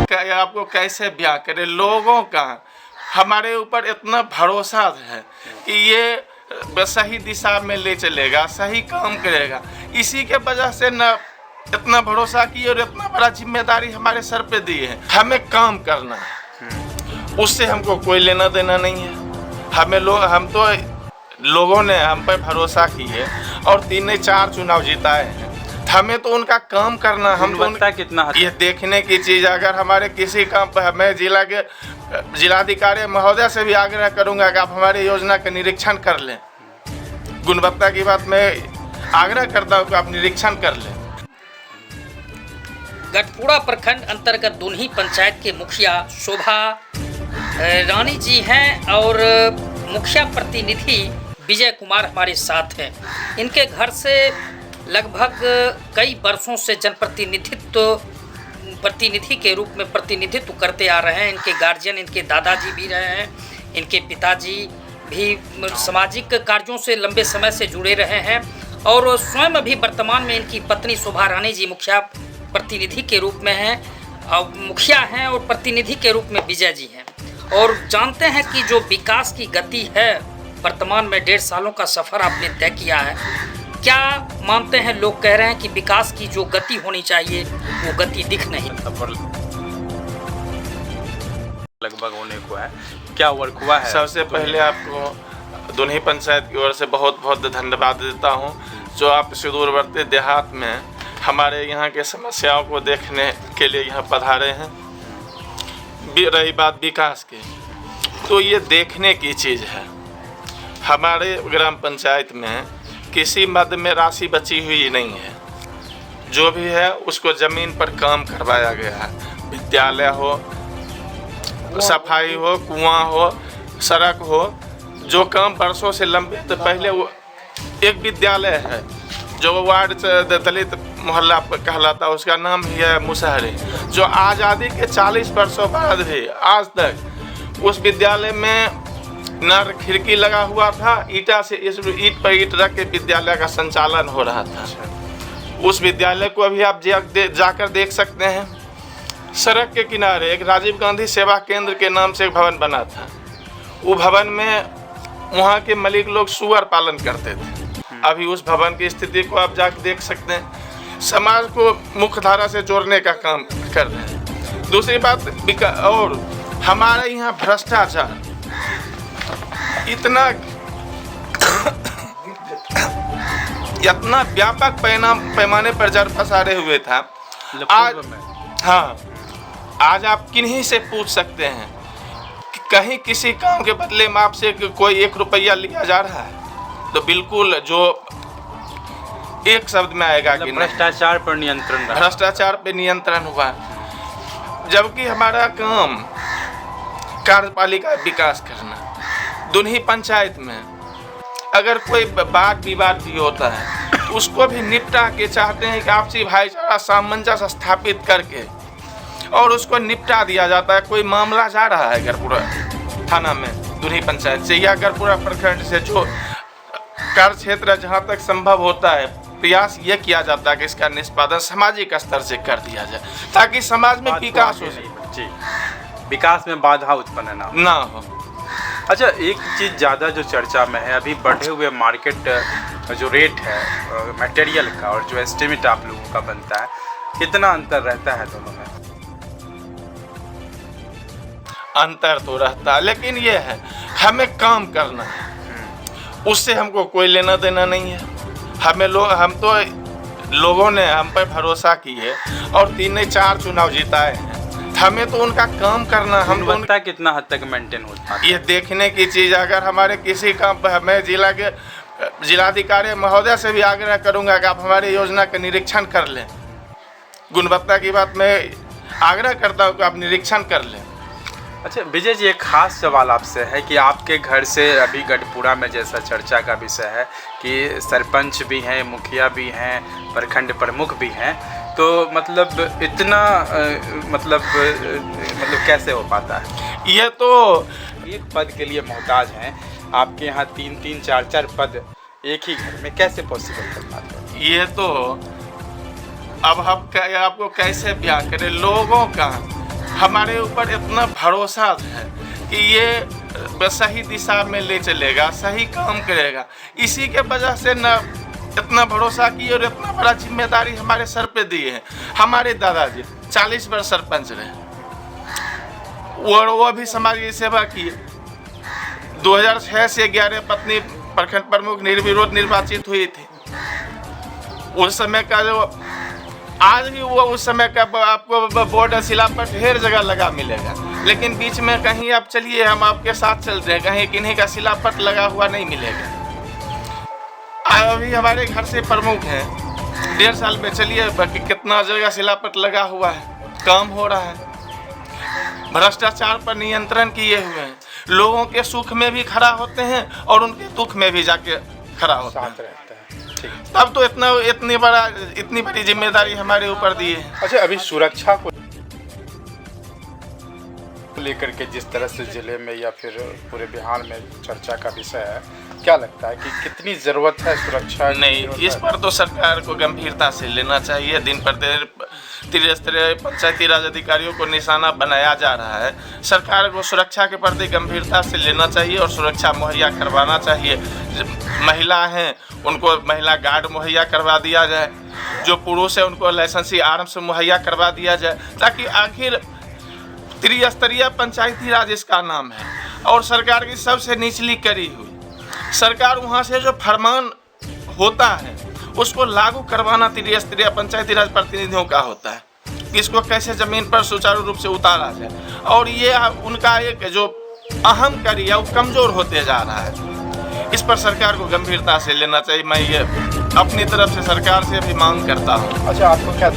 आपको कैसे ब्याह करें। लोगों का हमारे ऊपर इतना भरोसा है कि ये सही दिशा में ले चलेगा, सही काम करेगा। इसी के वजह से न इतना भरोसा किए और इतना बड़ा जिम्मेदारी हमारे सर पे दी है। हमें काम करना है, उससे हमको कोई लेना देना नहीं है। हम तो लोगों ने हम पर भरोसा किए और 3-4 चुनाव जिताए हैं। हमें तो उनका काम करना, हम तो कितना ये देखने की चीज़। अगर हमारे किसी काम पर, मैं जिला के जिलाधिकारी महोदय से भी आग्रह करूंगा कि आप हमारी योजना का निरीक्षण कर लें। गुणवत्ता की बात मैं आग्रह करता हूँ कि आप निरीक्षण कर लें। गढ़पुरा प्रखंड अंतर्गत दुन्ही पंचायत के मुखिया शोभा रानी जी हैं और मुखिया प्रतिनिधि विजय कुमार हमारे साथ हैं। इनके घर से लगभग कई वर्षों से प्रतिनिधि के रूप में प्रतिनिधित्व करते आ रहे हैं। इनके गार्जियन, इनके दादाजी भी रहे हैं, इनके पिताजी भी सामाजिक कार्यों से लंबे समय से जुड़े रहे हैं और स्वयं अभी वर्तमान में इनकी पत्नी शोभा रानी जी मुखिया प्रतिनिधि के रूप में हैं और मुखिया हैं और प्रतिनिधि के रूप में विजय जी हैं। और जानते हैं कि जो विकास की गति है, वर्तमान में 1.5 सालों का सफ़र आपने तय किया है। क्या मानते हैं, लोग कह रहे हैं कि विकास की जो गति होनी चाहिए वो गति दिख नहीं। लगभग होने को है, क्या वर्क हुआ है? सबसे पहले आपको दुन्ही पंचायत की ओर से बहुत बहुत धन्यवाद देता हूं, जो आप सुदूरवर्ती देहात में हमारे यहाँ के समस्याओं को देखने के लिए यहाँ पधारे हैं। रही बात विकास की, तो ये देखने की चीज़ है। हमारे ग्राम पंचायत में किसी मद में राशि बची हुई नहीं है। जो भी है उसको ज़मीन पर काम करवाया गया है। विद्यालय हो, सफाई हो, कुआं हो, सड़क हो, जो काम वर्षों से लंबे, तो पहले वो एक विद्यालय है जो वार्ड दलित मोहल्ला कहलाता है, उसका नाम ही है मुसहरी, जो आज़ादी के 40 वर्षों बाद भी आज तक उस विद्यालय में न खिड़की लगा हुआ था। ईटा से ईट पर ईट रख के विद्यालय का संचालन हो रहा था। उस विद्यालय को अभी आप जाकर देख सकते हैं। सड़क के किनारे एक राजीव गांधी सेवा केंद्र के नाम से एक भवन बना था। वो भवन में वहाँ के मलिक लोग सुअर पालन करते थे। अभी उस भवन की स्थिति को आप जाकर देख सकते हैं। समाज को मुख्य धारा से जोड़ने का काम कर रहे हैं। दूसरी बात, और हमारे यहाँ भ्रष्टाचार इतना व्यापक पैमाने पर जड़ पसारे हुए था। आज आप किन्हीं से पूछ सकते हैं कि कहीं किसी काम के बदले में आपसे कोई 1 रुपया लिया जा रहा है, तो बिल्कुल जो एक शब्द में आएगा कि भ्रष्टाचार पर नियंत्रण हुआ। जबकि हमारा काम कार्यपालिका विकास करना। दुन्ही पंचायत में अगर कोई वाद विवाद भी होता है तो उसको भी निपटा के चाहते हैं कि आपसी भाईचारा सामंजस्य स्थापित करके और उसको निपटा दिया जाता है। कोई मामला जा रहा है गढ़पुरा थाना में दुन्ही पंचायत से या गढ़पुरा प्रखंड से, जो कार्य क्षेत्र है, जहाँ तक संभव होता है प्रयास ये किया जाता है कि इसका निष्पादन सामाजिक स्तर से कर दिया जाए, ताकि समाज में विकास हो सके, विकास में बाधा उत्पन्न ना हो। अच्छा, एक चीज़ ज़्यादा जो चर्चा में है, अभी बढ़े हुए मार्केट जो रेट है मटेरियल का और जो एस्टिमेट आप लोगों का बनता है, कितना अंतर रहता है दोनों में? अंतर तो रहता है, लेकिन ये है हमें काम करना है, उससे हमको कोई लेना देना नहीं है। हम तो लोगों ने हम पर भरोसा किए और 3-4 चुनाव जिताए हैं। हमें तो उनका काम करना, हम तो कितना हद तक मेंटेन होता है ये देखने की चीज़। अगर हमारे किसी काम पर, मैं जिला के जिलाधिकारी महोदय से भी आग्रह करूंगा कि आप हमारी योजना का निरीक्षण कर लें। गुणवत्ता की बात मैं आग्रह करता हूँ कि आप निरीक्षण कर लें। अच्छा विजय जी, एक खास सवाल आपसे है कि आपके घर से अभी गढ़पुरा में जैसा चर्चा का विषय है कि सरपंच भी हैं, मुखिया भी हैं, प्रखंड प्रमुख भी हैं, तो मतलब इतना मतलब कैसे हो पाता है? ये तो एक पद के लिए मोहताज हैं, आपके यहाँ 3-3, 4-4 पद एक ही घर में, कैसे पॉसिबल कर पाते हैं? ये तो अब हम आपको कैसे ब्याह करें। लोगों का हमारे ऊपर इतना भरोसा है कि ये सही दिशा में ले चलेगा, सही काम करेगा। इसी के वजह से न इतना भरोसा की और इतना बड़ा जिम्मेदारी हमारे सर पे दिए हैं। हमारे दादाजी 40 वर्ष सरपंच रहे और वो भी समाज की सेवा किए। 2006 से 11 पत्नी प्रखंड प्रमुख निर्विरोध निर्वाचित हुई थी। उस समय का जो आज भी वो उस समय का आपको बोर्ड शिलापट ढेर जगह लगा मिलेगा, लेकिन बीच में कहीं आप चलिए, हम आपके साथ चल रहे हैं, कहीं किन्हीं का शिलापट लगा हुआ नहीं मिलेगा। अभी हमारे घर से प्रमुख हैं, 1.5 साल में चलिए कितना जगह शिलापट लगा हुआ है, काम हो रहा है। भ्रष्टाचार पर नियंत्रण किए हुए हैं, लोगों के सुख में भी खड़ा होते हैं और उनके दुख में भी जाके खड़ा होते हैं। तब तो इतनी बड़ी जिम्मेदारी हमारे ऊपर दी है। अच्छा, अभी सुरक्षा को लेकर के जिस तरह से जिले में या फिर पूरे बिहार में चर्चा का विषय है, क्या लगता है कि कितनी ज़रूरत है सुरक्षा? नहीं, इस पर तो सरकार को गंभीरता से लेना चाहिए। दिन पर दिन त्रिस्तरीय पंचायती राज अधिकारियों को निशाना बनाया जा रहा है। सरकार को सुरक्षा के प्रति गंभीरता से लेना चाहिए और सुरक्षा मुहैया करवाना चाहिए। महिला हैं उनको महिला गार्ड मुहैया करवा दिया जाए, जो पुरुष है उनको लाइसेंसी आर्म्स मुहैया करवा दिया जाए, ताकि आखिर त्रिस्तरीय पंचायती राज इसका नाम है और सरकार की सबसे निचली करी हुई सरकार, वहाँ से जो फरमान होता है उसको लागू करवाना त्रिस्तरीय पंचायती राज प्रतिनिधियों का होता है कि इसको कैसे ज़मीन पर सुचारू रूप से उतारा जाए। और ये उनका एक जो अहम कड़ी है वो कमज़ोर होते जा रहा है। इस पर सरकार को गंभीरता से लेना चाहिए। मैं ये अपनी तरफ से सरकार से भी मांग करता हूँ। अच्छा, आपको क्या